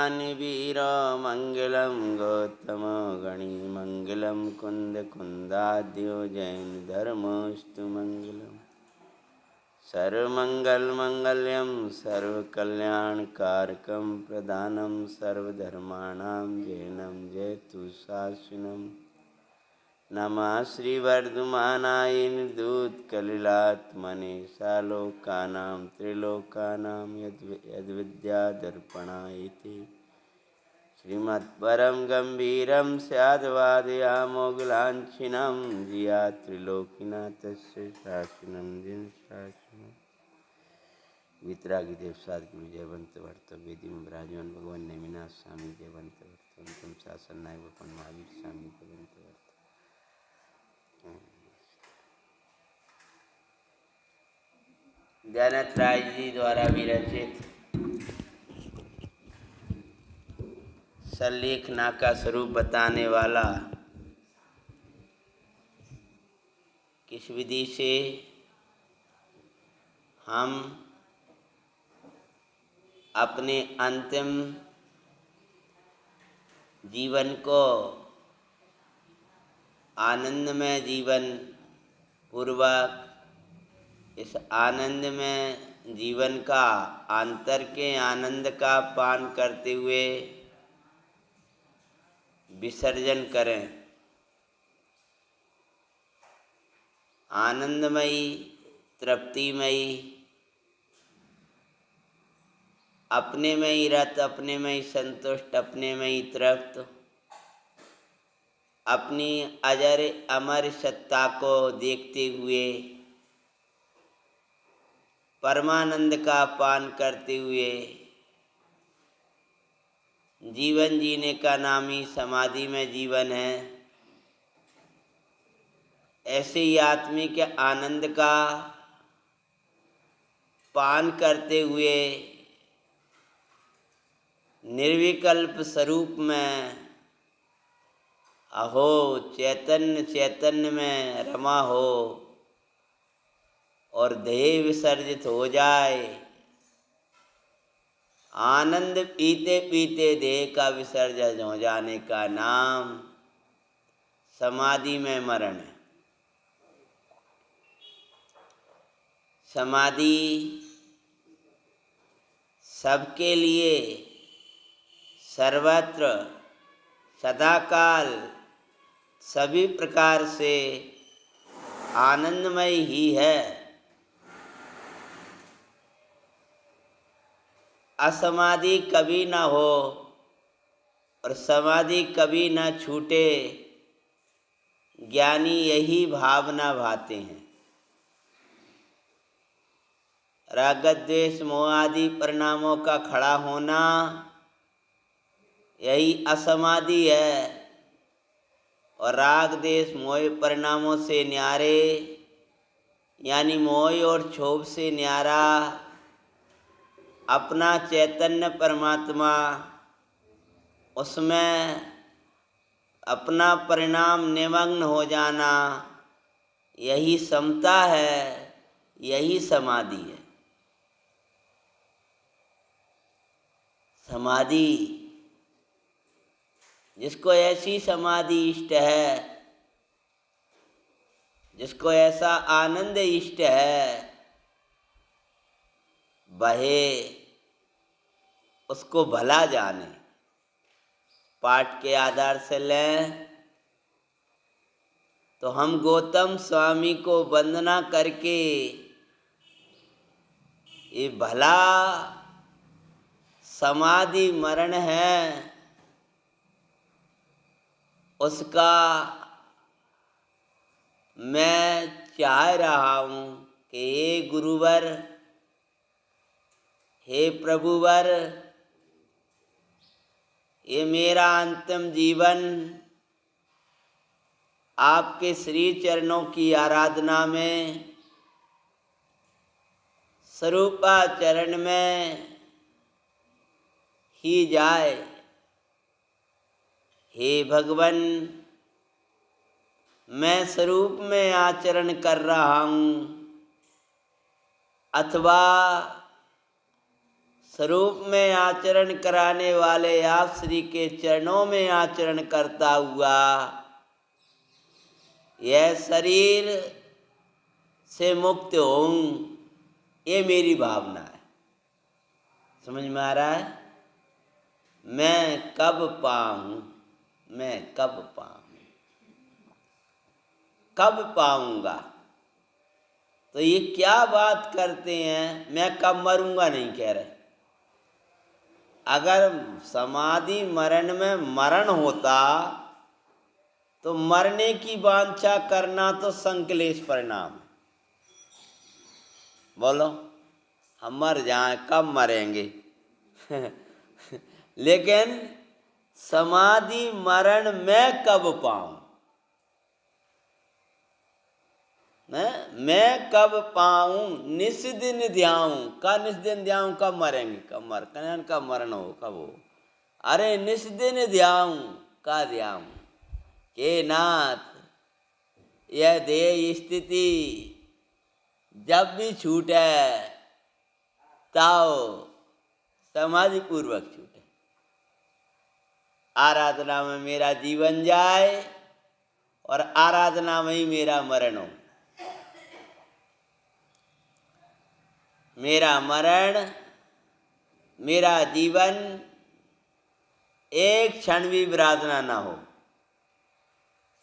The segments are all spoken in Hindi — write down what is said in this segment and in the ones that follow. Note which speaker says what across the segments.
Speaker 1: वीर मंगलम गौतम गणी मंगलम कुंद कुंदाद्यो जैन धर्मस्तु मंगलम। सर्वमंगल मंगल्यम सर्वकल्याणकारकम प्रदानम सर्वधर्माणां जैनम जयतु शासनम। नमः श्रीवर्धमानाय निर्धूतकलिलात्मने सालोकानां त्रिलोकानां यद्विद्यादर्पणायते। श्रीमत्परं गम्भीरं स्याद्वादयामोगलाञ्छिनं धिया त्रिलोकीनाथस्य शासनं जिनशासनं। वितरागी देव साधक विजयवंत वर्त वेदी में विराजमान भगवान नेमिनाथ स्वामी जयवंत वर्त अंतम शासन नायक अपन महावीर स्वामी जयवंत वर्त। दयानंद राय जी द्वारा विरचित सल्लेखना का स्वरूप बताने वाला किस विधि से हम अपने अंतिम जीवन को आनंदमय जीवन पूर्वक इस आनंद में जीवन का आंतर के आनंद का पान करते हुए विसर्जन करें। आनंदमयी तृप्तिमयी अपने में ही रत अपने में ही संतुष्ट अपने में ही तृप्त अपनी अजर अमर सत्ता को देखते हुए परमानंद का पान करते हुए जीवन जीने का नाम ही समाधि में जीवन है। ऐसे ही आत्मिक आनंद का पान करते हुए निर्विकल्प स्वरूप में अहो चैतन्य चैतन्य में रमा हो और देह विसर्जित हो जाए। आनंद पीते पीते देह का विसर्जन हो जाने का नाम समाधि में मरण है। समाधि सबके लिए सर्वत्र सदाकाल सभी प्रकार से आनंदमय ही है। असमाधि कभी न हो और समाधि कभी न छूटे, ज्ञानी यही भावना भाते हैं। राग द्वेष मोह आदि परिणामों का खड़ा होना यही असमाधि है और राग देश मोह परिणामों से न्यारे यानी मोह और क्षोभ से न्यारा अपना चैतन्य परमात्मा, उसमें अपना परिणाम निमग्न हो जाना, यही समता है, यही समाधि है। समाधि जिसको ऐसी समाधि इष्ट है, जिसको ऐसा आनंद इष्ट है, वहे उसको भला जाने। पाठ के आधार से लें तो हम गौतम स्वामी को वंदना करके ये भला समाधि मरण है उसका मैं चाह रहा हूँ कि हे गुरुवर, हे प्रभुवर, ये मेरा अंतिम जीवन आपके श्री चरणों की आराधना में, स्वरूपाचरण में ही जाए। हे भगवन, मैं स्वरूप में आचरण कर रहा हूँ अथवा स्वरूप में आचरण कराने वाले आप श्री के चरणों में आचरण करता हुआ यह शरीर से मुक्त होऊं, ये मेरी भावना है। समझ में आ रहा है? मैं कब पाऊं, मैं कब पाऊं, कब पाऊंगा। तो ये क्या बात करते हैं, मैं कब मरूंगा नहीं कह रहे। अगर समाधि मरण में मरण होता तो मरने की वांछा करना तो संकलेश परिणाम है। बोलो, हम मर जाएं, कब मरेंगे लेकिन समाधि मरण मैं कब पाऊं, मैं कब पाऊं, निस दिन ध्याऊं। का निस दिन ध्याऊं, कब मरेंगे, कब मरण हो, कब हो। अरे निस दिन ध्याऊं, का ध्याऊं के नाथ यह देह स्थिति जब भी छूटे ताओ समाधि पूर्वक छूटे। आराधना में मेरा जीवन जाए और आराधना में ही मेरा मरण हो। मेरा मरण, मेरा जीवन एक क्षण भी विराधना ना हो।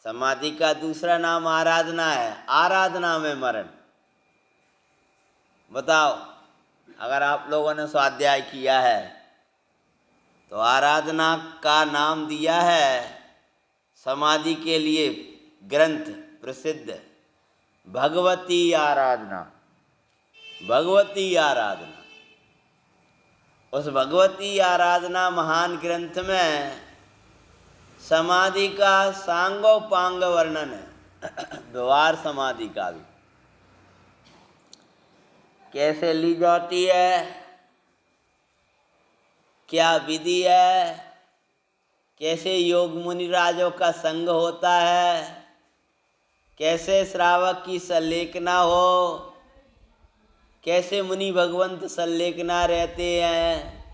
Speaker 1: समाधि का दूसरा नाम आराधना है, आराधना में मरण। बताओ, अगर आप लोगों ने स्वाध्याय किया है तो आराधना का नाम दिया है समाधि के लिए ग्रंथ प्रसिद्ध भगवती आराधना। भगवती आराधना, उस भगवती आराधना महान ग्रंथ में समाधि का सांगोपांग वर्णन है, व्यवहार समाधि का भी कैसे ली जाती है, क्या विधि है, कैसे योग मुनि राजों का संग होता है, कैसे श्रावक की संलेखना हो, कैसे मुनि भगवंत संलेखना रहते हैं,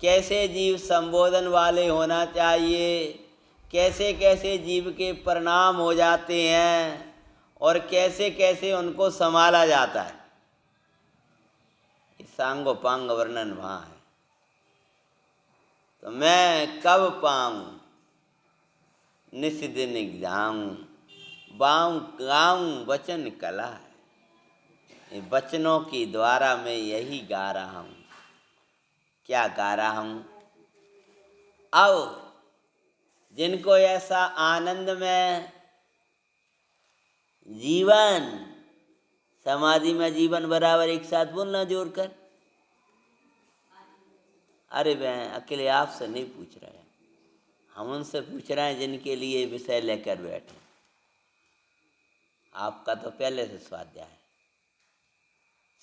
Speaker 1: कैसे जीव संबोधन वाले होना चाहिए, कैसे कैसे जीव के परिणाम हो जाते हैं और कैसे कैसे उनको संभाला जाता है। सांगोपांग वर्णन वहाँ है। तो मैं कब पाऊं, निस दिन जाऊं, बाऊं गाऊं वचन कला है। वचनों की द्वारा मैं यही गा रहा हूं। क्या गा रहा हूं? अब जिनको ऐसा आनंद में जीवन, समाधि में जीवन बराबर, एक साथ बोलना जोड़कर। अरे मैं अकेले आपसे नहीं पूछ रहे हैं, हम उनसे पूछ रहे हैं जिनके लिए विषय लेकर बैठे। आपका तो पहले से स्वाध्याय है।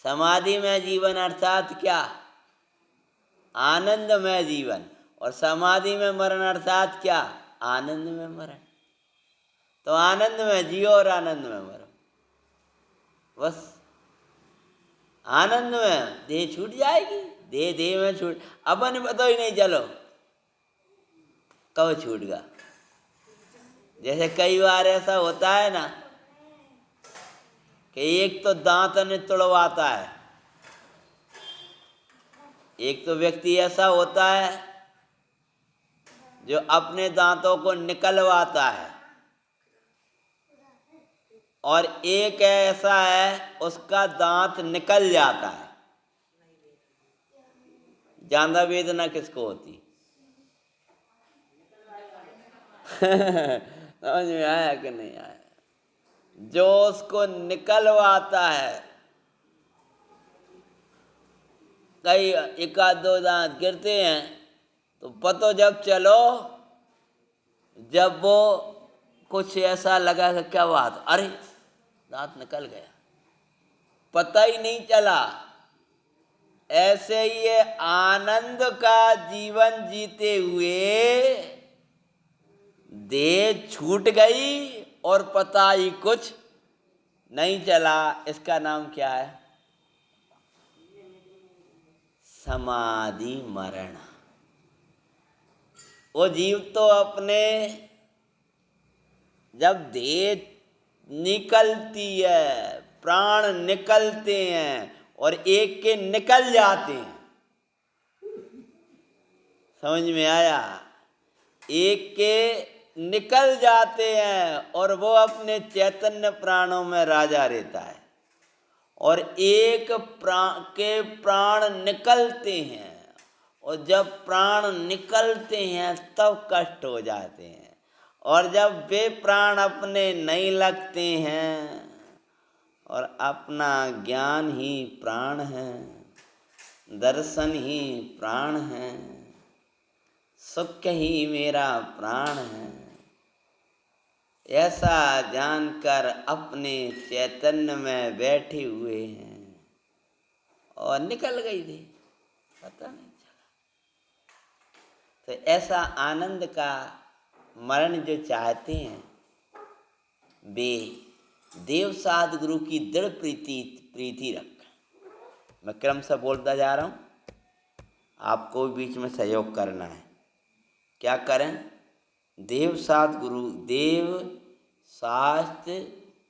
Speaker 1: समाधि में जीवन अर्थात क्या? आनंद में जीवन। और समाधि में मरण अर्थात क्या? आनंद में मरण। तो आनंद में जियो और आनंद में मरो, बस। आनंद में देह छूट जाएगी, देह में छूट, अपन पता ही नहीं चलो कब छूट गया। जैसे कई बार ऐसा होता है ना कि एक तो दांत ने तुड़वाता है, एक तो व्यक्ति ऐसा होता है जो अपने दांतों को निकलवाता है, और एक ऐसा है उसका दांत निकल जाता है। ज्यादा वेदना किसको होती? समझ में आया कि नहीं आया? जो उसको निकलवाता है। कई एक आध दो दांत गिरते हैं तो पतो जब चलो, जब वो कुछ ऐसा लगा कि क्या बात, अरे दांत निकल गया, पता ही नहीं चला। ऐसे ही ये आनंद का जीवन जीते हुए देह छूट गई और पता ही कुछ नहीं चला। इसका नाम क्या है? समाधि मरण। वो जीव तो अपने जब देह निकलती है, प्राण निकलते हैं और एक के निकल जाते हैं, समझ में आया? एक के निकल जाते हैं और वो अपने चैतन्य प्राणों में राजा रहता है, और एक प्राण निकलते हैं, और जब प्राण निकलते हैं तब कष्ट हो जाते हैं, और जब वे प्राण अपने नहीं लगते हैं और अपना ज्ञान ही प्राण है, दर्शन ही प्राण है, सुख ही मेरा प्राण है, ऐसा जानकर अपने चैतन्य में बैठे हुए हैं और निकल गई थी, पता नहीं चला। तो ऐसा आनंद का मरण जो चाहते हैं वे देव साध गुरु की दृढ़ प्रीति रख। मैं क्रम से बोलता जा रहा हूँ, आपको बीच में सहयोग करना है। क्या करें? देव साध गुरु, देव शास्त्र,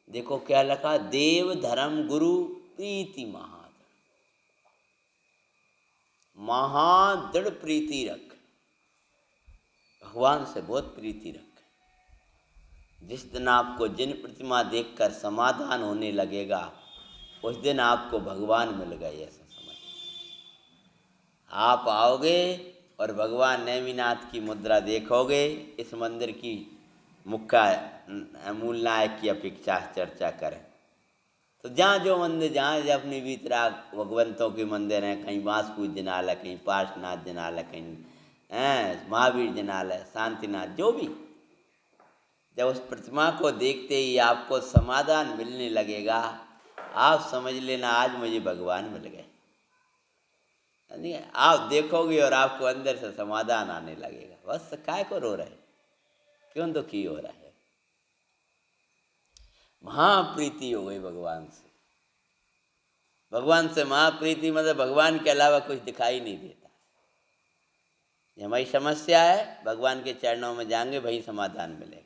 Speaker 1: देखो क्या लिखा, देव धर्म गुरु प्रीति महादृढ़ प्रीति रख। भगवान से बहुत प्रीति रख। जिस दिन आपको जिन प्रतिमा देखकर समाधान होने लगेगा उस दिन आपको भगवान मिल गए, ऐसा समझ। आप आओगे और भगवान नेमिनाथ की मुद्रा देखोगे। इस मंदिर की मुख्य मूल नायक की अपेक्षा चर्चा करें तो जहाँ जो मंदिर, जहाँ अपनी वीतराग भगवंतों के मंदिर हैं, कहीं बांसपूज जनालय, कहीं पार्श्वनाथ जनालय, कहीं महावीर जनालय, शांतिनाथ, जो भी, जब उस प्रतिमा को देखते ही आपको समाधान मिलने लगेगा, आप समझ लेना आज मुझे भगवान मिल गए। आप देखोगे और आपको अंदर से समाधान आने लगेगा। बस काय को रो रहे, क्यों दुखी हो रहा है? महाप्रीति हो गई भगवान से। भगवान से महाप्रीति मतलब भगवान के अलावा कुछ दिखाई नहीं देता। ये हमारी समस्या है, भगवान के चरणों में जाएंगे वही समाधान मिलेगा।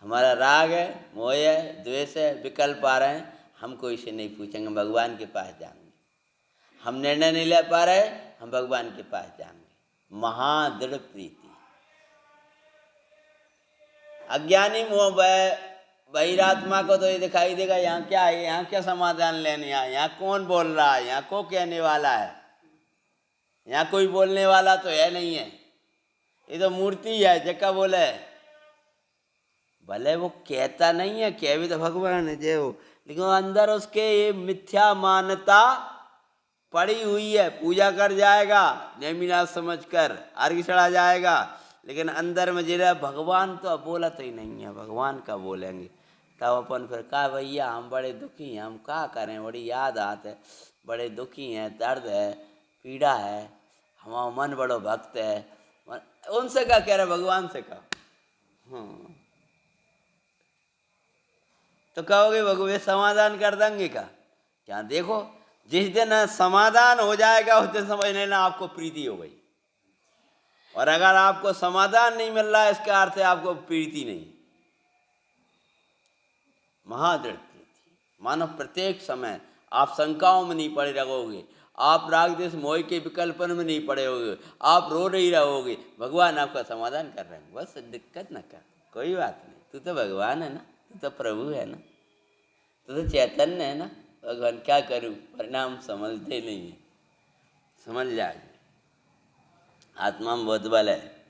Speaker 1: हमारा राग है, मोह है, द्वेष है, विकल्प आ रहे हैं, हम कोई से नहीं पूछेंगे, भगवान के पास जाएंगे। हम निर्णय नहीं ले पा रहे, हम भगवान के पास जाएंगे। महादृढ़ प्रीति। अज्ञानी मोह बहिरात्मा को तो ये दिखाई देगा, यहाँ क्या है, यहाँ क्या समाधान लेने आए, यहाँ कौन बोल रहा है, यहाँ को कहने वाला है, यहाँ कोई बोलने वाला तो है नहीं है, ये तो मूर्ति है जका बोले। भले वो कहता नहीं है, कह भी तो भगवान है जय हो, लेकिन अंदर उसके ये मिथ्या मान्यता पड़ी हुई है। पूजा कर जाएगा नेमिनाथ समझकर, अर्घ्य चढ़ा जाएगा, लेकिन अंदर में जरा भगवान तो बोला तो ही नहीं है, भगवान का बोलेंगे तब अपन फिर कहा भैया हम बड़े दुखी हैं, हम क्या करें, बड़ी याद आते है, बड़े दुखी हैं, दर्द है, पीड़ा है, हमारा मन बड़ो भक्त है। उनसे क्या कह रहे, भगवान से कहा। तो कहोगे भगवान समाधान कर देंगे क्या? देखो जिस दिन समाधान हो जाएगा उस दिन समझ लेना आपको प्रीति हो गई। और अगर आपको समाधान नहीं मिल रहा है, इसका अर्थ है आपको प्रीति नहीं। महादृढ़ प्रीति मानो प्रत्येक समय आप शंकाओं में नहीं पड़े रहोगे, आप राग द्वेष मोह के विकल्पन में नहीं पड़े होगे, आप रो नहीं रहोगे, भगवान आपका समाधान कर रहे हैं। बस दिक्कत न कर, कोई बात नहीं, तू तो भगवान है ना, तू तो प्रभु है ना, तू तो चैतन्य है ना। भगवान क्या करूं, परिणाम समझते नहीं है, समझ जाएंगे। आत्मा में बहुत बल है,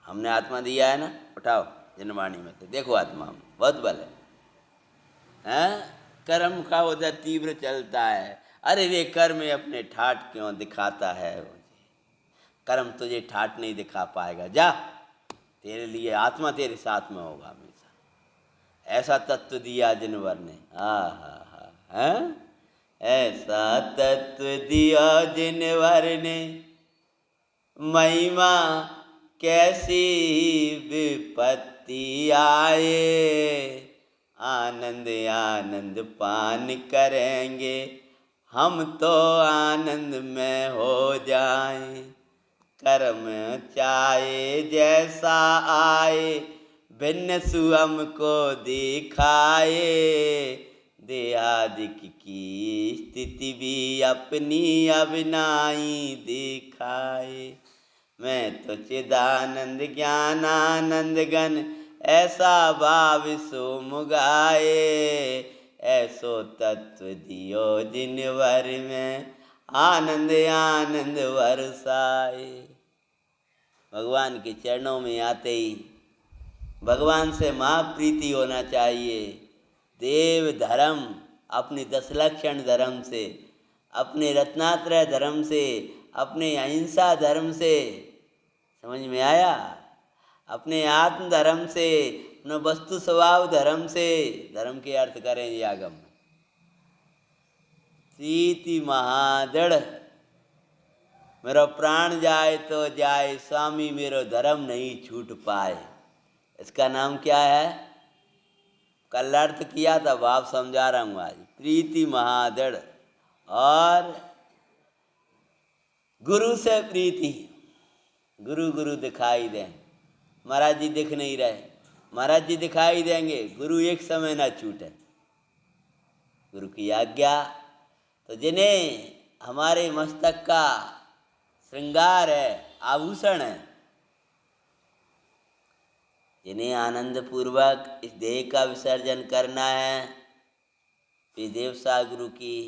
Speaker 1: हमने आत्मा दिया है ना, उठाओ जनवाणी में, तो देखो आत्मा में बहुत बल है। कर्म का उधर तीव्र चलता है, अरे रे कर्म अपने ठाठ क्यों दिखाता है, कर्म तुझे ठाठ नहीं दिखा पाएगा, जा तेरे लिए आत्मा तेरे साथ में होगा हमेशा। ऐसा तत्व दिया जिनवर ने, ऐसा तत्व दिया जिनवर ने, महिमा कैसी विपत्ति आए, आनंद आनंद पान करेंगे, हम तो आनंद में हो जाएं, कर्म चाहे जैसा आए, भिन्न सुअम को दिखाए, देहादिक की स्थिति भी अपनी अब नाई दिखाए। मैं तो चिदानंद ज्ञानानंद घन, ऐसा भाव सो मुगाए, ऐसो तत्व दियो जिन वर में, आनंद आनंद बरसाए। भगवान के चरणों में आते ही भगवान से महाप्रीति होना चाहिए। देव धर्म, अपने 10 लक्षण धर्म से, अपने रत्नात्रय धर्म से, अपने अहिंसा धर्म से, समझ में आया, अपने आत्म धर्म से, अपने वस्तु स्वभाव धर्म से। धर्म के अर्थ करें ये आगम प्रीति महादृढ़, मेरा प्राण जाए तो जाए, स्वामी मेरो धर्म नहीं छूट पाए। इसका नाम क्या है? कल अर्थ किया था, भाव समझा रहा हूँ आज। प्रीति महादृढ़ और गुरु से प्रीति। गुरु गुरु दिखाई दें, महाराज जी दिख नहीं रहे, महाराज जी दिखाई देंगे, गुरु एक समय ना छूटे। गुरु की आज्ञा तो जिन्हें हमारे मस्तक का श्रृंगार है, आभूषण है, जिन्हें आनंद पूर्वक इस देह का विसर्जन करना है, वे देवसा गुरु की,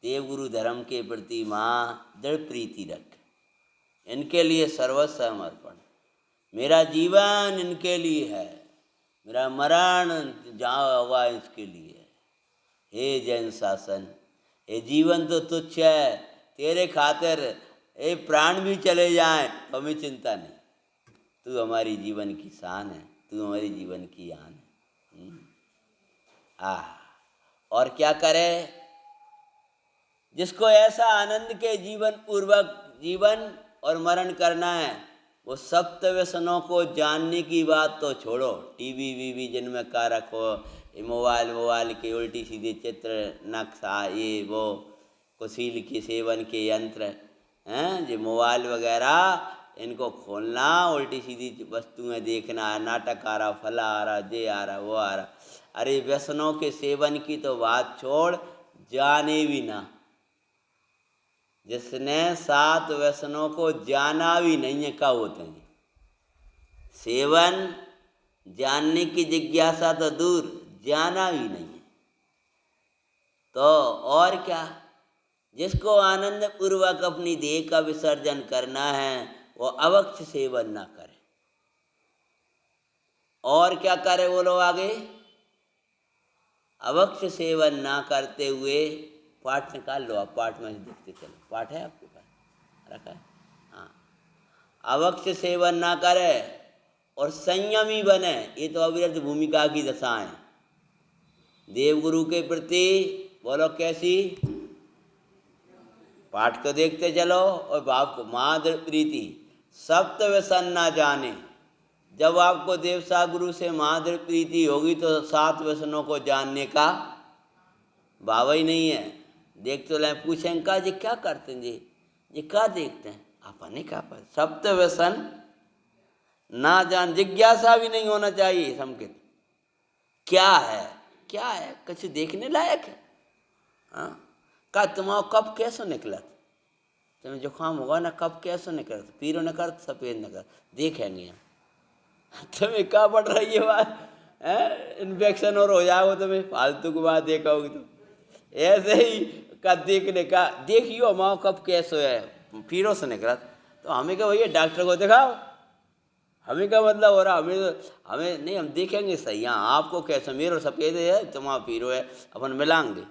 Speaker 1: देवगुरु धर्म के प्रति माँ दृढ़ प्रीति रख। इनके लिए सर्वस्व समर्पण, मेरा जीवन इनके लिए है, मेरा मरण जहाँ हुआ इसके लिए है। हे जैन शासन, ये जीवन तो तुच्छ है, तेरे खातिर ये प्राण भी चले जाएं तो हमें चिंता नहीं। तू हमारी जीवन की शान है, तू हमारी जीवन की आन है। और क्या करे? जिसको ऐसा आनंद के जीवन पूर्वक जीवन और मरण करना है, वो सप्त व्यसनों को जानने की बात तो छोड़ो। टीवी वीवी जिनमें का रखो, मोबाइल के उल्टी सीधे चित्र, नक्शा, ये वो, कुशील के सेवन के यंत्र हैं, जो मोबाइल वगैरह, इनको खोलना, उल्टी सीधी वस्तुएं देखना, नाटक आ रहा, फला आ रहा, जे आ रहा, वो आ रहा। अरे व्यसनों के सेवन की तो बात छोड़, जाने भी ना। जिसने 7 व्यसनों को जाना भी नहीं है, क्या होते हैं? सेवन जानने की जिज्ञासा तो दूर, जाना भी नहीं है तो और क्या? जिसको आनंद पूर्वक अपनी देह का विसर्जन करना है, वो अवक्ष सेवन ना करे। और क्या करे वो लोग आगे? अवक्ष सेवन ना करते हुए पाठ निकाल लो, आप पाठ में देखते चलो। पाठ है आपके पास रखा है? हाँ। अवक्ष सेवन ना करे और संयमी बने, ये तो अविरत भूमिका की दशा है। देवगुरु के प्रति बोलो कैसी? पाठ को देखते चलो और भाव को महादृढ़ प्रीति। सप्त व्यसन ना जाने, जब आपको देवसा गुरु से महादृढ़ प्रीति होगी तो 7 व्यसनों को जानने का भाव ही नहीं है। देख तो लें, पूछें का जी क्या करते हैं जी, ये क्या देखते हैं? आपने कहा पर सप्त व्यसन ना जान, जिज्ञासा भी नहीं होना चाहिए। संकेत क्या है, क्या है, कुछ देखने लायक है? हाँ, का तुम्हारा कब कैसे निकला? तुम्हें जुकाम होगा ना, कब कैसे निकला? पीरो न कर, सफ़ेद न कर, देखेंगे हम। तुम्हें क्या पड़ रही है बात है? इन्फेक्शन और हो जाओ, तुम्हें फालतू की बात देखोगे तो ऐसे ही का देखने का। देखियो हमारा कब कैसे है, पीरो से निकला तो हमें क्या भैया डॉक्टर को दिखाओ। हमें क्या मतलब हो रहा? हमें नहीं, हम देखेंगे सही। हाँ, आपको कैसे, मेरा सफ़ेद है, तुम्हारा पीरो है, अपन मिलाएंगे।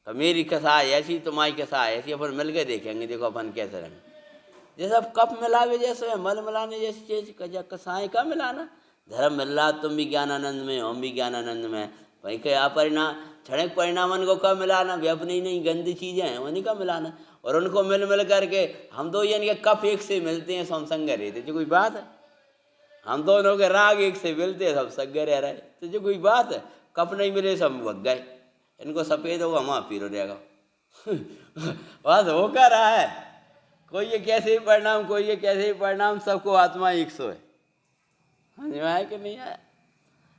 Speaker 1: तो मेरी कसा है ऐसी, तुम्हारी कसा है ऐसी, अपन मिल के देखेंगे, देखो अपन कैसे रहेंगे। जैसे अब कप मिलावे जैसे है, मल मिलाने जैसी चीज, कसाएँ का मिलाना। धर्म मिल रहा, तुम भी ज्ञानानंद में, हम भी ज्ञानानंद में, भाई क्या परिणाम, क्षणिक परिणामन को कब मिलाना? वे अपनी नहीं गंदी चीज़ें हैं, उन्हीं का मिलाना। और उनको मिल मिल करके हम दो यानी कि कप एक से मिलते हैं, सब संग रहते, जो कोई बात है? हम दोनों के राग एक से मिलते हैं, सब संग रह रहे, तो जो कोई बात है? कप नहीं मिले सब भग गए। इनको सफ़ेद होगा, हमारा पीरो रहेगा। बस होकर रहा है, कोई ये कैसे ही परिणाम, कोई ये कैसे ही परिणाम, सबको आत्मा एक सो है। समझ में आया कि नहीं आया?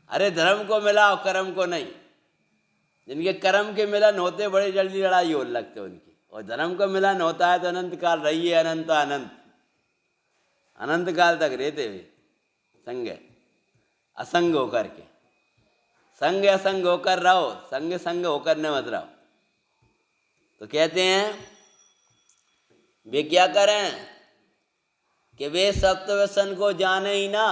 Speaker 1: अरे धर्म को मिला और कर्म को नहीं। जिनके कर्म के मिलन होते बड़े जल्दी लड़ाई हो लगते उनकी, और धर्म का मिलन होता है तो अनंत काल रहिए, अनंत अनंत अनंत काल तक रहते हुए संग असंग होकर के। संग असंग होकर रहो, संग संग होकर न मत रहो। तो कहते हैं वे क्या करें कि वे सत्व व्यसन को जाने ही ना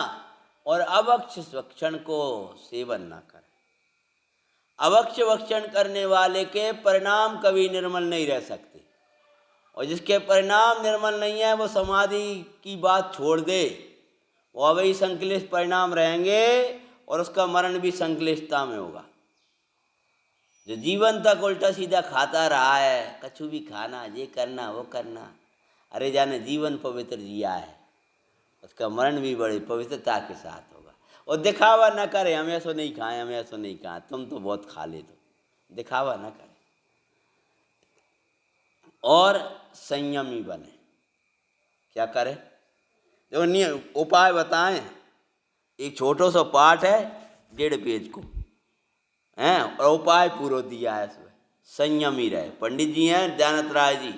Speaker 1: और अवक्ष भक्षण को सेवन ना करें। अवक्ष भक्षण करने वाले के परिणाम कभी निर्मल नहीं रह सकते, और जिसके परिणाम निर्मल नहीं है वो समाधि की बात छोड़ दे, वो अवैध संक्लिष्ट परिणाम रहेंगे और उसका मरण भी संक्लिष्टता में होगा। जो जीवन तक उल्टा सीधा खाता रहा है, कछु भी खाना, ये करना वो करना, अरे जाने जीवन पवित्र जिया है, उसका मरण भी बड़ी पवित्रता के साथ होगा। और दिखावा न करे, हम ऐसा नहीं खाएं, हम ऐसा नहीं खाएं, तुम तो बहुत खा ले, तो दिखावा न करे और संयमी बने। क्या करे? जो उपाय बताएं, एक छोटा सा पाठ है 1.5 पेज को हैं, और उपाय पूरा दिया है इसमें। संयमी रहे। पंडित जी हैं दयानंद राय जी,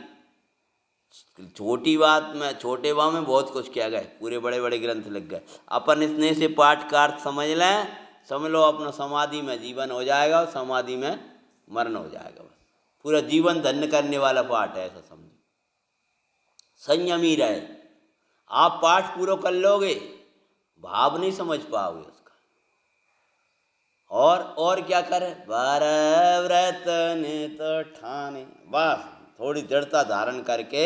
Speaker 1: छोटी बात में, छोटे वाव में बहुत कुछ किया गया, पूरे बड़े बड़े ग्रंथ लिख गए। अपन इतने से पाठ का अर्थ समझ लें, समझ लो अपना समाधि में जीवन हो जाएगा और समाधि में मरण हो जाएगा। बस पूरा जीवन धन्य करने वाला पाठ है, ऐसा समझो। संयमी रहे। आप पाठ पूरा कर लोगे, भाव नहीं समझ पाओगे उसका। और क्या करे? बारह व्रत नित ठाने, बस थोड़ी दृढ़ता धारण करके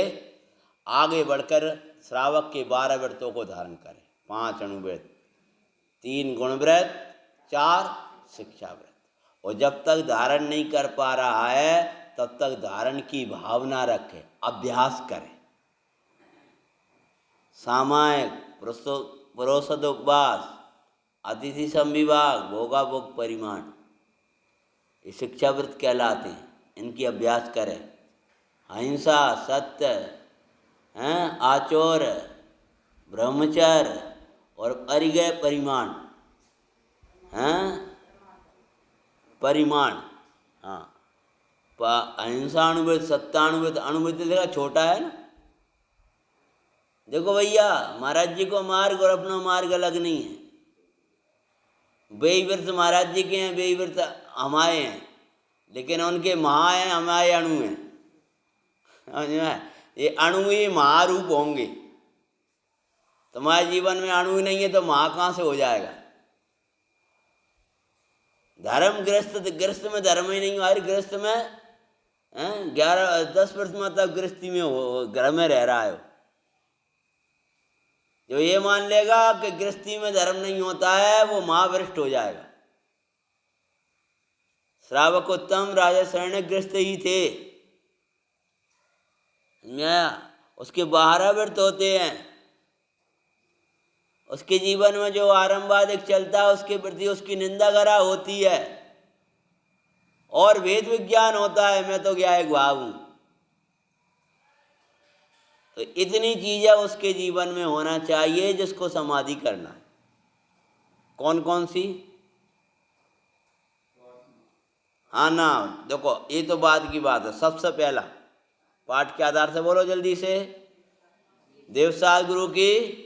Speaker 1: आगे बढ़कर श्रावक के 12 व्रतों को धारण करें। 5 अणुव्रत, 3 गुणव्रत, 4 शिक्षा व्रत। और जब तक धारण नहीं कर पा रहा है तब तक धारण की भावना रखे, अभ्यास करे। सामायिक, प्रोषद उपवास, अतिथि संविभाग, भोगाभोग परिमाण, ये शिक्षा व्रत कहलाते हैं। इनकी अभ्यास करें। अहिंसा, सत्य, आचौर, ब्रह्मचर्य और परिगय परिमाण, परिमाण, हाँ। अहिंसा अणुव्रत, सत्याणुव्रत, अणुव्रत देखा छोटा है ना। देखो भैया, महाराज जी को मार्ग और अपना मार्ग अलग नहीं है। व्रत महाराज जी के हैं, व्रत हमारे हैं, लेकिन उनके महा हैं, हमारे अणु हैं। समझ में? ये अणु ही महारूप होंगे। तुम्हारे जीवन में अणु ही नहीं है तो महा कहाँ से हो जाएगा? धर्म गृहस्थ में धर्म ही नहीं, हमारे गृहस्थ में 10 वर्ष में तब गृहस्थी में हो, घर में रह रहा है। जो ये मान लेगा कि गृहस्थी में धर्म नहीं होता है वो महाभ्रष्ट हो जाएगा। श्रावक उत्तम राजा शरण गृहस्थ ही थे, उसके 12 व्रत होते हैं। उसके जीवन में जो आरंभवादिक चलता है उसके प्रति उसकी निंदा करा होती है, और वेद विज्ञान होता है, मैं तो क्या एक भाव हूं। तो इतनी चीजें उसके जीवन में होना चाहिए जिसको समाधि करना है। कौन कौन सी? हाँ ना, देखो ये तो बाद की बात है। सबसे पहला पाठ के आधार से बोलो जल्दी से, देवसाद गुरु की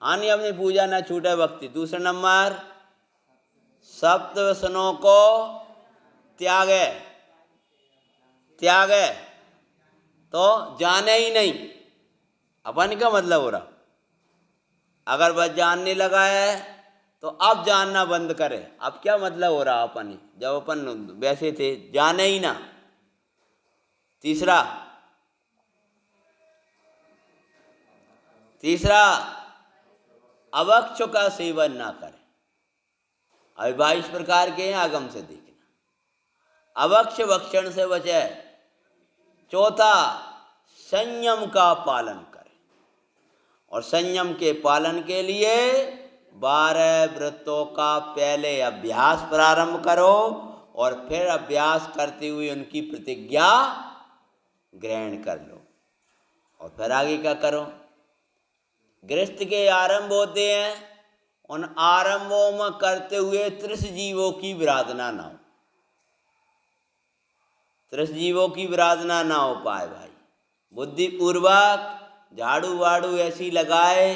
Speaker 1: हानि अपनी पूजा न छूटे भक्ति। दूसरा नंबर, सप्त व्यसनों को त्यागे, तो जाने ही नहीं। अपन का मतलब हो रहा, अगर बस जानने लगा है तो अब जानना बंद करे। अब क्या मतलब हो रहा अपन, जब अपन वैसे थे जाने ही ना। तीसरा अवक्ष का सेवन ना करे। अभी 22 प्रकार के हैं, आगम से देखना। अवक्ष भक्षण से बचे। चौथा, संयम का पालन करे, और संयम के पालन के लिए 12 व्रतों का पहले अभ्यास प्रारंभ करो, और फिर अभ्यास करते हुए उनकी प्रतिज्ञा ग्रहण कर लो। और फिर आगे क्या करो? गृहस्थ के आरंभ होते हैं, उन आरंभों में करते हुए त्रिस जीवों की विराधना ना हो, त्रिस जीवों की विराधना ना हो पाए भाई। बुद्धि पूर्वक झाड़ू वाड़ू ऐसी लगाए,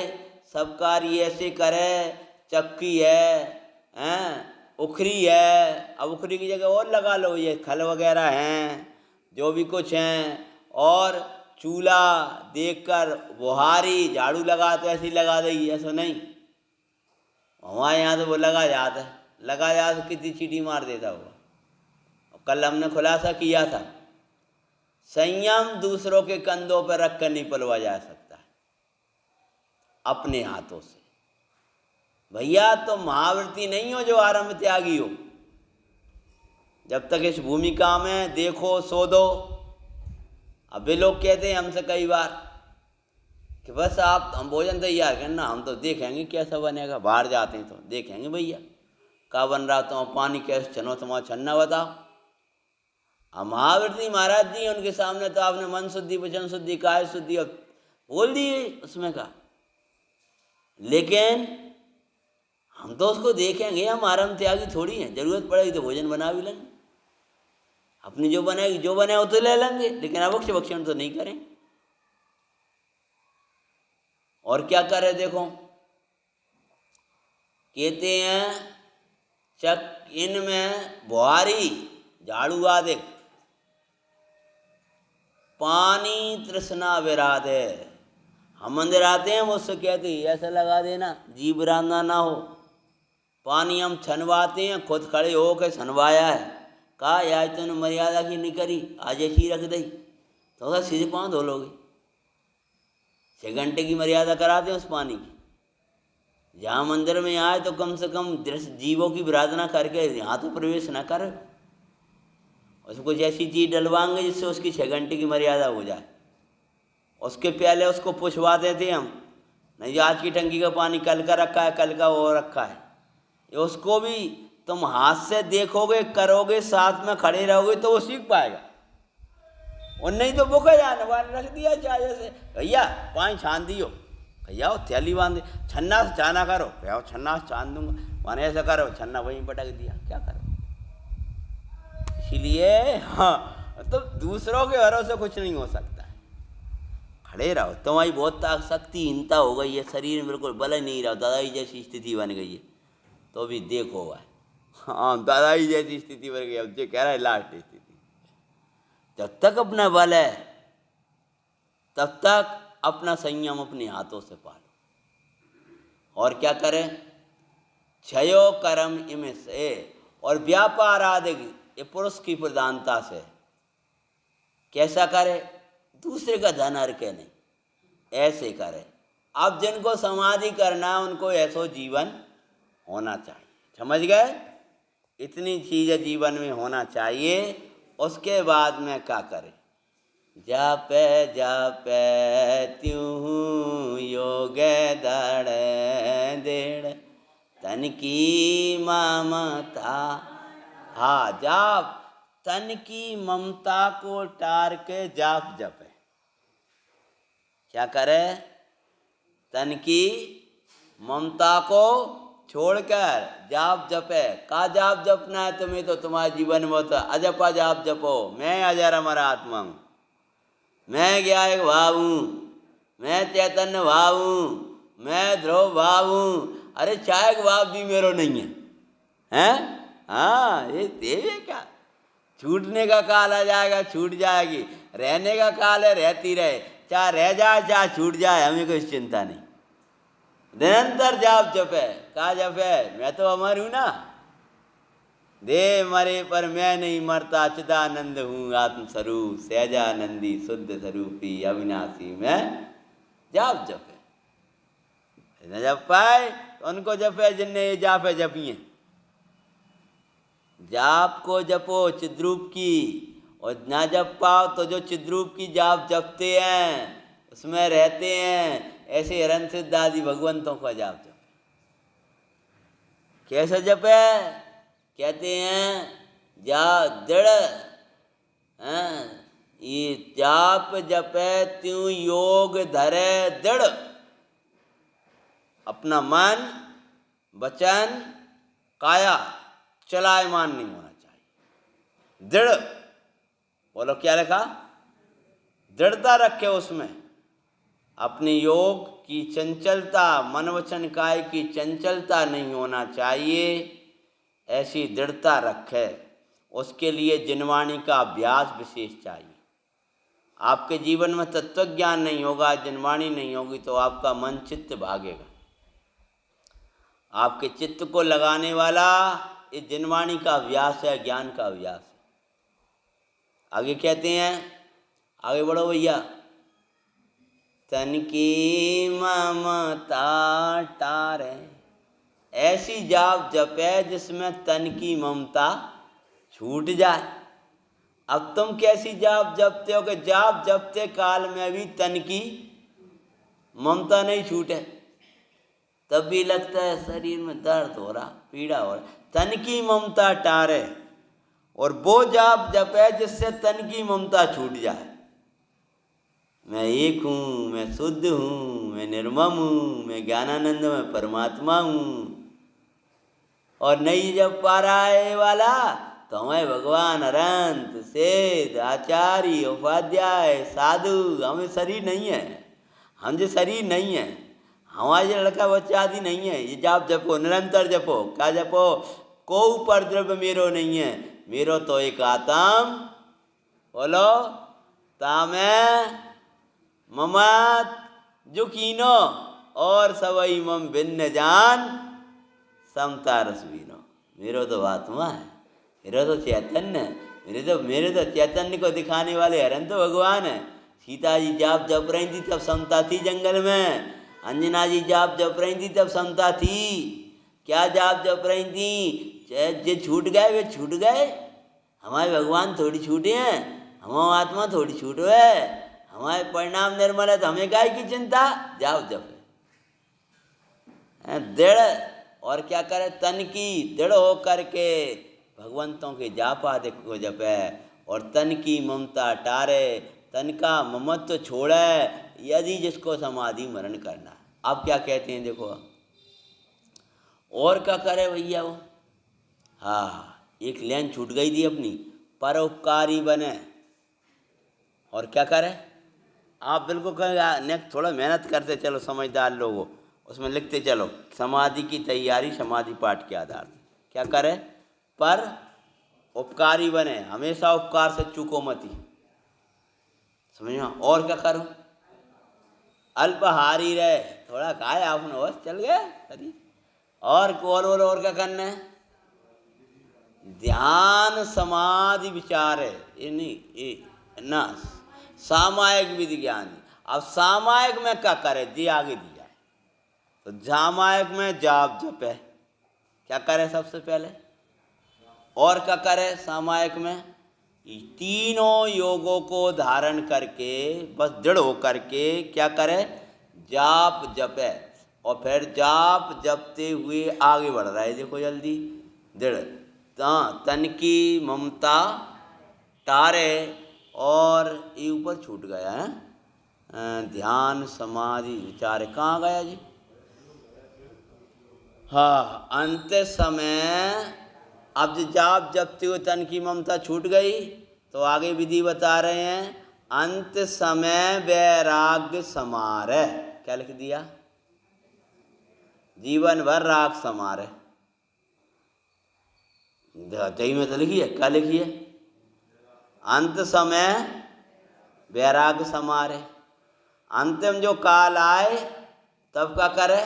Speaker 1: सब कार्य ऐसे करे, चक्की है उखरी है, अब उखरी की जगह और लगा लो, ये खल वगैरह हैं जो भी कुछ हैं, और चूल्हा देखकर बुहारी झाड़ू लगाते ऐसी लगा देगी, ऐसा नहीं। हमारे यहाँ तो वो लगा जाता है, लगा जाता तो कितनी चीटी मार देता होगा। कल हमने खुलासा किया था, संयम दूसरों के कंधों पर रख कर नहीं पलवा जा सकता है, अपने हाथों से। भैया तुम महावृत्ति नहीं हो जो आरंभ त्यागी हो। जब तक इस भूमिका में देखो सो दो। अब वे लोग कहते हैं हमसे कई बार कि बस आप हम भोजन तैयार करना, हम तो देखेंगे कैसा बनेगा, बाहर जाते हैं तो देखेंगे भैया क्या बन रहा, तो पानी कैसे छनो, तुम्हारा छन्ना बताओ। अब महावृत्ति महाराज जी उनके सामने तो आपने मन शुद्धि वचन शुद्धि काय शुद्धि अब बोल दिए उसमें का, लेकिन हम तो उसको देखेंगे, हम आरंभ त्यागी थोड़ी हैं। जरूरत पड़ेगी तो भोजन बना भी लेंगे, अपनी जो बनेगी जो बने वो तो ले लेंगे, लेकिन अवक्ष भक्षण तो नहीं करें। और क्या करे देखो, कहते हैं चक इनमें बुहारी झाड़ू आदि पानी तृष्णा विराधे। हम मंदिर आते हैं मुझसे कहते हैं ऐसा लगा देना जीव रांधा ना हो। पानी हम छनवाते हैं, खुद खड़े हो के छनवाया है, कहा आज तूने मर्यादा की नहीं करी, आज ऐसी रख दी तो सीधे पाँव धो लोगे। 6 घंटे की मर्यादा कराते हैं उस पानी की। जहाँ मंदिर में आए तो कम से कम जीवों की विराधना करके यहाँ तो प्रवेश न करो। उसको कुछ ऐसी चीज़ डलवाएंगे जिससे उसकी 6 घंटे की मर्यादा हो जाए। उसके पहले उसको पूछवा देते हम, नहीं आज की टंकी का पानी कल का रखा है, कल का वो रखा है। उसको भी तुम हाथ से देखोगे करोगे, साथ में खड़े रहोगे तो वो सीख पाएगा। और नहीं तो बुका जाने वाले रख दिया चाहे से, भैया पानी छान दियो, भैया वो थैली बांध छन्ना से छाना करो, भैया छन्ना से छान दूंगा, माने ऐसा करो, छन्ना वहीं पटक दिया, क्या करो। इसलिए हाँ, तो दूसरों के भरोसे कुछ नहीं हो सकता है, खड़े रहो। तुम्हारी बहुत शक्तिहीनता हो गई है, शरीर में बिल्कुल बल नहीं रहा, दादाजी जैसी स्थिति बन गई है, तो भी देखो हुआ है। हाँ दादाजी जैसी स्थिति बन गई, अब जो कह रहा है लास्ट स्थिति। जब तक अपना बल है तब तक अपना संयम अपने हाथों से पालो। और क्या करें, क्षयो कर्म इमे से, और व्यापार आदि ये पुरुष की प्रधानता से। कैसा करे, दूसरे का धन हर के नहीं, ऐसे करे। अब जिनको समाधि करना है उनको ऐसो जीवन होना चाहिए, समझ गए। इतनी चीज़ें जीवन में होना चाहिए। उसके बाद में क्या करें, जापे जापे त्यों योग दड़ देड़ तन की ममता। हाँ, जाप तन की ममता को टार के जाप जपे। क्या करे, तन की ममता को छोड़कर जाप जपे। का जाप जपना है तुम्हें, तो तुम्हारे जीवन में होता अजपा जाप जपो। मैं अजर अमर आत्मा हूँ, मैं ज्ञायक भाव हूँ, मैं चैतन्य भाव हूँ, मैं ध्रुव भाव हूँ। अरे चायक भाव भी मेरो नहीं है, हैं? हाँ, ये देवे क्या, छूटने का काल आ जाएगा, छूट जाएगी। रहने का काल है, रहती रहे, चाहे रह जाए चाहे छूट जाए, हमें कोई चिंता नहीं। निरंतर जाप जपे। का जपे, मैं तो अमर हूँ ना, दे मरे पर मैं नहीं मरता, चिदानंद हूँ आत्मस्वरूप, सहजानंदी शुद्ध स्वरूपी अविनाशी। मैं जाप जपे। न जप पाए तो उनको जपे जिनने ये जापे जपिए। जाप को जपो चिद्रूप की, और ना जप पाओ तो जो चिद्रूप की जाप जपते हैं उसमें रहते हैं, ऐसे हिरण सिद्ध आदि भगवंतों का जाप जपे। कैसे जपे, कहते हैं जा दृढ़ ये जाप जपे त्यों योग धरे दृढ़। अपना मन वचन काया चलायमान नहीं होना चाहिए। दृढ़ बोलो क्या लिखा? दृढ़ता रखे उसमें। अपने योग की चंचलता, मन वचन काय की चंचलता नहीं होना चाहिए, ऐसी दृढ़ता रखे। उसके लिए जिनवाणी का अभ्यास विशेष चाहिए। आपके जीवन में तत्व ज्ञान नहीं होगा, जिनवाणी नहीं होगी तो आपका मन चित्त भागेगा। आपके चित्त को लगाने वाला इस जिनवाणी का अभ्यास है, ज्ञान का अभ्यास है। आगे कहते हैं, आगे बढ़ो भैया। तन की ममता टारे, ऐसी जाप जपे जिसमें तन की ममता छूट जाए। अब तुम कैसी जाप जपते हो कि जाप जपते काल में भी तन की ममता नहीं छूटे, तब भी लगता है शरीर में दर्द हो रहा, पीड़ा हो रहा। तन की ममता टारे, और वो जाप जपे जिससे तन की ममता छूट जाए। मैं एक हूँ, मैं शुद्ध हूँ, मैं निर्मम हूँ, मैं ज्ञानानंद में परमात्मा हूँ। और नहीं जब पा रहा है वाला तो हमें भगवान अनंत सेठ आचार्य उपाध्याय साधु, हमें शरीर नहीं है, हम जो शरीर नहीं है, हमारे लड़का बच्चा आदि नहीं है। ये जाप जपो, निरंतर जपो। क्या जपो? को उपद्रव मेरो नहीं है, मेरो तो एक आत्म। बोलो तामे ममत जुकीनो और सबई मम भिन्न जान समता रसवीनो। मेरो तो आत्मा है, मेरा तो चैतन्य है, मेरे तो चैतन्य को दिखाने वाले हरण तो भगवान है। सीता जी जाप जप रही थी तब समता थी जंगल में। अंजना जी जाप जप रही थी तब समता थी। क्या जाप जप रही थी? जो छूट गए वे छूट गए। हमारे भगवान थोड़ी छूटे हैं, हमारा आत्मा थोड़ी छूट है। हमारे परिणाम निर्मल है तो हमें काय की चिंता? जाप जप दृढ़। और क्या करे? तन की दृढ़ हो करके भगवंतों के जाप आदि को जपे, और तन की ममता टारे, तन का ममत्व छोड़े, यदि जिसको समाधि मरण करना है। आप क्या कहते हैं देखो, और क्या करे भैया वो? हाँ, एक लाइन छूट गई थी अपनी, परोपकारी बने। और क्या करे? आप बिल्कुल नेक्स्ट थोड़ा मेहनत करते चलो, समझदार लोगों, उसमें लिखते चलो समाधि की तैयारी समाधि पाठ के आधार से। क्या करे? पर उपकारी बने, हमेशा उपकार से चूको मती। समझ में? और क्या करो? अल्पहारी रहे, थोड़ा खाए आपने बस चल गया अरे। और और क्या करना है? ध्यान समाधि विचार है, ये नहीं ये ना सामायिक विधि ज्ञान। अब सामायिक में क्या करे? जी आगे दिया है। तो सामायिक में जाप जप है। क्या करे सबसे पहले? और क्या करे सामायिक में? तीनों योगों को धारण करके बस दृढ़ हो करके क्या करे? जाप जपे। और फिर जाप जपते हुए आगे बढ़ रहा है, देखो जल्दी। दृढ़ तन की ममता टारे, और ये ऊपर छूट गया है, ध्यान समाधि विचार कहाँ गया जी? हाँ, अंत समय। अब जाप जपते हुए तन की ममता छूट गई तो आगे विधि बता रहे हैं, अंत समय वैराग्य समारे। क्या लिख दिया? जीवन भर राग समारे। दही में तो लिखिए, क्या लिखिए? अंत समय वैराग्य समारे। अंतिम जो काल आए तब क्या करे?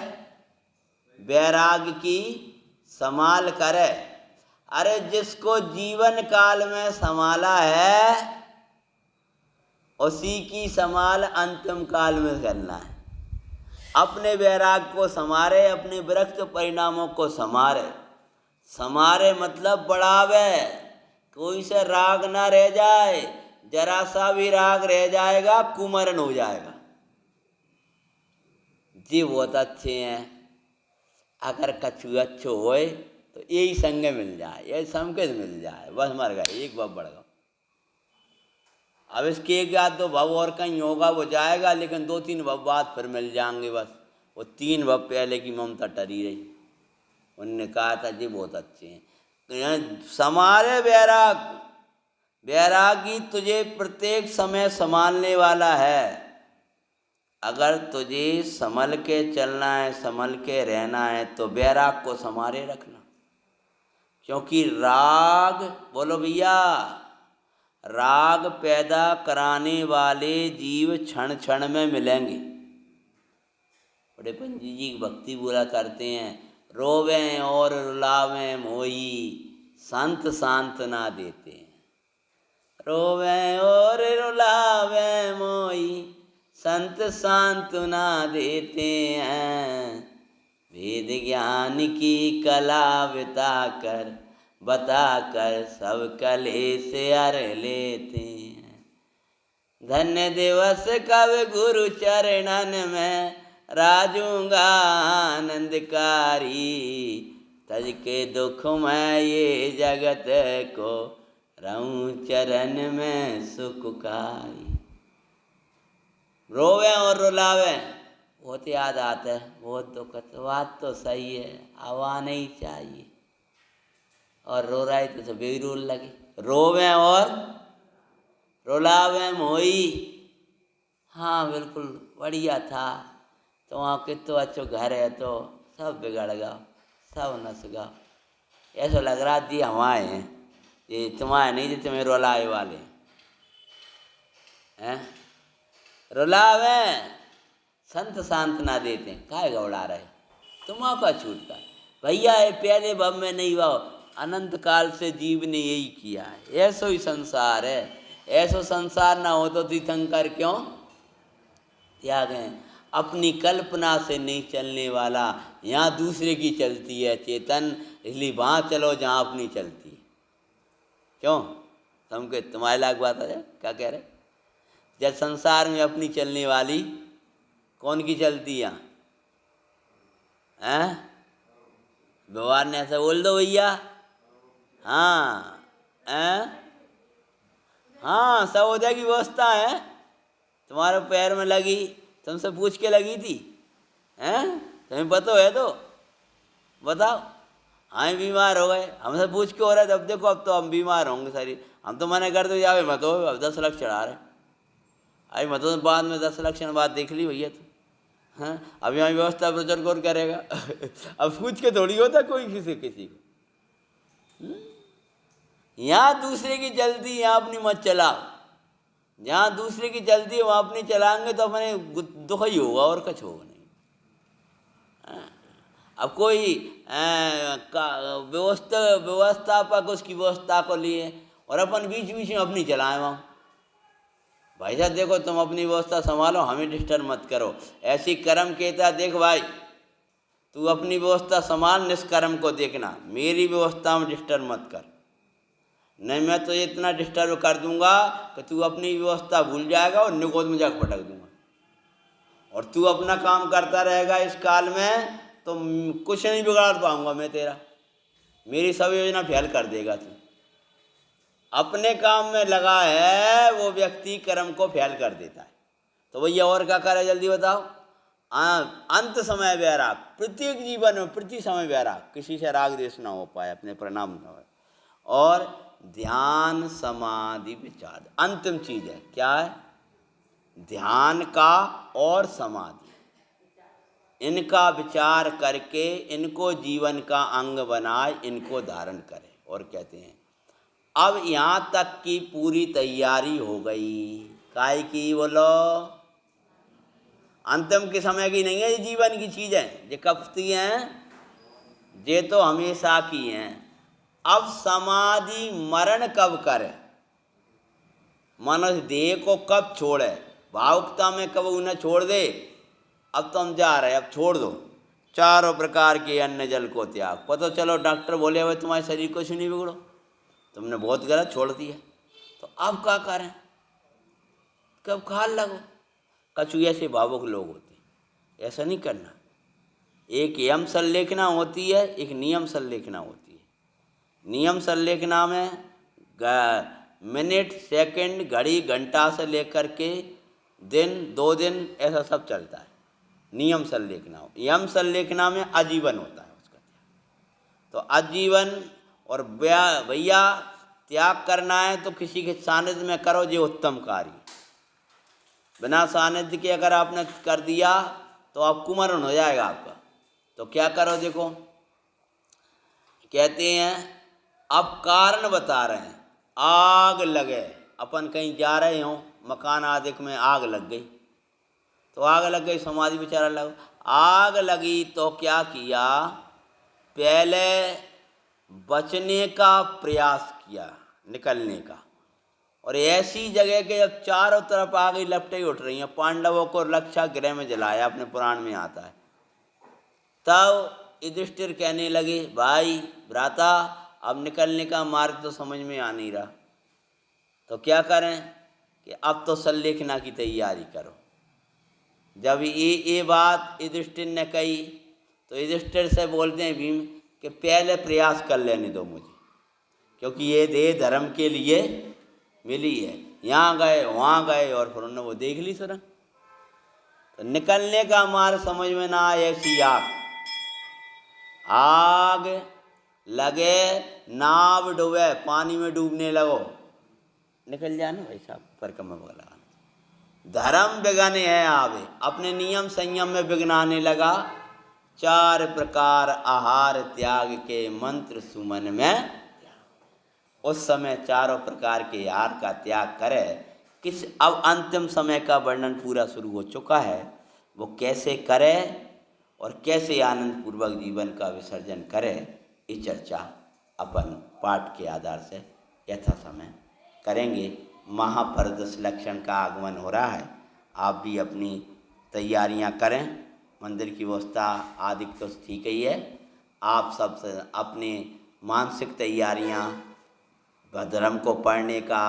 Speaker 1: वैराग्य की संभाल करे। अरे जिसको जीवन काल में संभाला है उसी की संभाल अंतिम काल में करना है। अपने वैराग्य को संभारे, अपने विरक्त परिणामों को संभारे। संभारे मतलब बढ़ावे, कोई से राग ना रह जाए। जरा सा भी राग रह जाएगा कुमरण हो जाएगा। जी बहुत अच्छे हैं, अगर कछु अच्छो होए तो यही संग मिल जाए, यही संकेत मिल जाए, बस मर गए, एक बार बढ़ गए। अब इसके एक या दो भव और कहीं होगा वो जाएगा, लेकिन 2-3 भव बाद फिर मिल जाएंगे बस। वो 3 भव पहले की ममता टरी रही। उनने कहा था जी बहुत अच्छे हैं। समारे वैराग, वैरागी तुझे प्रत्येक समय संभालने वाला है। अगर तुझे संभल के चलना है, संभल के रहना है, तो वैराग को संभाले रखना। क्योंकि राग, बोलो भैया, राग पैदा कराने वाले जीव क्षण क्षण में मिलेंगे। बड़े पंजी जी भक्ति पूरा करते हैं, रोवें और रुलावें मोही, संत सांत्वना देते हैं। रोवें और रुलावें मोही, संत सांत्वना देते हैं। वेद ज्ञान की कला बताकर सब कलेश हर लेते हैं। धन्य दिवस कब गुरु चरणन में, राजूंगा आनंदकारी। तज के दुख में ये जगत को, रहूं चरण में सुखकारी। रोवे और रुलावे बहुत याद आता है, बहुत दुख। बात तो सही है, आवा नहीं चाहिए। और रो रहा है तो सब भी रोने लगे। रोवे और रुलावे मोई, हाँ बिल्कुल बढ़िया था, तो वहाँ कितो अच्छो घर है, तो सब बिगड़ गया, सब नस गया। ऐसा लग रहा जी हमारे हैं, ये तुम्हारे नहीं, जो तुम्हें रुलाए वाले हैं। रुलावे संत सांत्वना देते हैं। काहे गौड़ा रहे, तुम्हारा छूटता भैया। ये पहले भव में नहीं हुआ, अनंत काल से जीव ने यही किया है। ऐसो ही संसार है। ऐसो संसार ना हो तो तीर्थंकर क्यों त्याग हैं। अपनी कल्पना से नहीं चलने वाला, यहाँ दूसरे की चलती है चेतन, इसलिए वहाँ चलो जहाँ अपनी चलती है। क्यों तुमके तुम्हारे लायक बात है, क्या कह रहे? जब संसार में अपनी चलने वाली कौन की चलती है? व्यवहार ने ऐसा बोल दो भैया। हाँ हाँ, सहोदय की व्यवस्था है, तुम्हारे पैर में लगी, तुमसे पूछ के लगी थी, हैं? तुम्हें पता है तो बताओ। हाँ बीमार हो गए, हमसे पूछ के हो रहा है, तब देखो अब तो हम बीमार होंगे सारी। हम तो मना कर दो जावे मत हो, अब 10 लाख चढ़ा रहे। अरे मत हो बाद में 10 लाख बाद देख ली भैया तो। हाँ अब यहाँ व्यवस्था प्रचार कौन करेगा? अब पूछ के थोड़ी होता कोई किसी को। यहाँ दूसरे की चलती, यहाँ अपनी मत चलाओ। जहाँ दूसरे की चलती है वहाँ अपनी चलाएंगे तो अपने दुख ही होगा और कुछ होगा नहीं। अब कोई व्यवस्थापक उसकी व्यवस्था को लिए और अपन बीच बीच में अपनी चलाएं वहाँ। भाई साहब देखो तुम अपनी व्यवस्था संभालो, हमें डिस्टर्ब मत करो। ऐसी कर्म कहता देख भाई, तू अपनी व्यवस्था संभाल, निष्कर्म को देखना, मेरी व्यवस्था में डिस्टर्ब मत कर। नहीं मैं तो इतना डिस्टर्ब कर दूंगा कि तू अपनी व्यवस्था भूल जाएगा और निगोद में जाकर पटक दूंगा। और तू अपना काम करता रहेगा इस काल में, तो कुछ नहीं बिगाड़ पाऊंगा मैं तेरा। मेरी सब योजना फेल कर देगा तू। अपने काम में लगा है वो व्यक्ति कर्म को फेल कर देता है। तो भैया और क्या करे जल्दी बताओ? अंत समय वैराग, प्रत्येक जीवन में प्रति समय वैराग, किसी से राग द्वेष ना हो पाए, अपने परिणाम न हो। और ध्यान समाधि विचार, अंतिम चीज है क्या है? ध्यान का और समाधि, इनका विचार करके इनको जीवन का अंग बनाए, इनको धारण करे। और कहते हैं अब यहाँ तक की पूरी तैयारी हो गई। काय की बोलो? अंतिम के समय की नहीं है, ये जीवन की चीजें जो कपती हैं, ये तो हमेशा की हैं। अब समाधि मरण कब करे, मनुष्य देह को कब छोड़े, भावुकता में कब उन्हें छोड़ दे। अब तो हम जा रहे, अब छोड़ दो 4 प्रकार के अन्न जल को त्याग। पता चलो डॉक्टर बोले हुए तुम्हारे शरीर को नहीं बिगड़ो, तुमने बहुत गलत छोड़ दिया, तो अब क्या करें? कब खाल लगो। कछु ऐसे भावुक लोग होते, ऐसा नहीं करना। एक यम संलेखना होती है, एक नियम संलेखना होती है। नियम संलेखना में मिनट सेकंड घड़ी घंटा से लेकर के दिन 2 दिन ऐसा सब चलता है। नियम संलेखना, यम संलेखना में आजीवन होता है उसका त्याग। तो आजीवन और भैया त्याग करना है तो किसी के सानिध्य में करो, ये उत्तम कार्य। बिना सानिध्य के अगर आपने कर दिया तो आप कुमरण हो जाएगा आपका। तो क्या करो, देखो कहते हैं अब कारण बता रहे हैं। आग लगे, अपन कहीं जा रहे हो, मकान आदि में आग लग गई, तो आग लग गई, समाधि बेचारा लग, आग लगी तो क्या किया, पहले बचने का प्रयास किया, निकलने का। और ऐसी जगह के जब चारों तरफ आग लपटे उठ रही हैं, पांडवों को रक्षा गृह में जलाया, अपने पुराण में आता है। तब युधिष्ठिर कहने लगे, भाई भ्राता अब निकलने का मार्ग तो समझ में आ नहीं रहा, तो क्या करें कि अब तो संलेखना की तैयारी करो। जब ये बात युधिष्ठिर ने कही तो युधिष्ठिर से बोलते हैं भीम कि पहले प्रयास कर लेने दो मुझे, क्योंकि ये देह धर्म के लिए मिली है। यहाँ गए वहाँ गए और फिर उन्होंने वो देख ली सुरंग। तो निकलने का मार्ग समझ में ना आए, ऐसी आग लगे, नाव डूबे, पानी में डूबने लगो, निकल जाना भाई साहब, परिक्रमा लगा। धर्म बिगने है आवे, अपने नियम संयम में बिगनाने लगा। 4 प्रकार आहार त्याग के मंत्र सुमन में, उस समय चारों प्रकार के आहार का त्याग करे। किस अब अंतिम समय का वर्णन पूरा शुरू हो चुका है, वो कैसे करे और कैसे आनंद पूर्वक जीवन का विसर्जन करे, ये चर्चा अपन पाठ के आधार से यथा समय करेंगे। महापरदश लक्षण का आगमन हो रहा है, आप भी अपनी तैयारियां करें। मंदिर की व्यवस्था आदि तो ठीक ही है, आप सब से अपनी मानसिक तैयारियां, धर्म को पढ़ने का,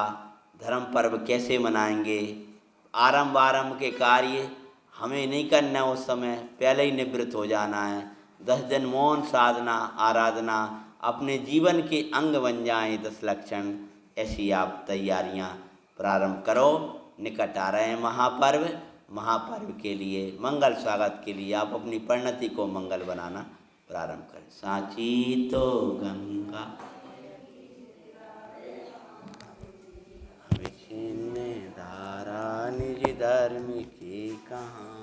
Speaker 1: धर्म पर्व कैसे मनाएंगे, आरंभ के कार्य हमें नहीं करना, उस समय पहले ही निवृत्त हो जाना है। 10 दिन मौन साधना आराधना अपने जीवन के अंग बन जाएं। 10 लक्षण, ऐसी आप तैयारियां प्रारंभ करो। निकट आ रहे हैं महापर्व, महापर्व के लिए मंगल स्वागत के लिए आप अपनी परिणति को मंगल बनाना प्रारंभ करें। सांची तो गंगा विचिन्न धारा, निज धर्म की कहाँ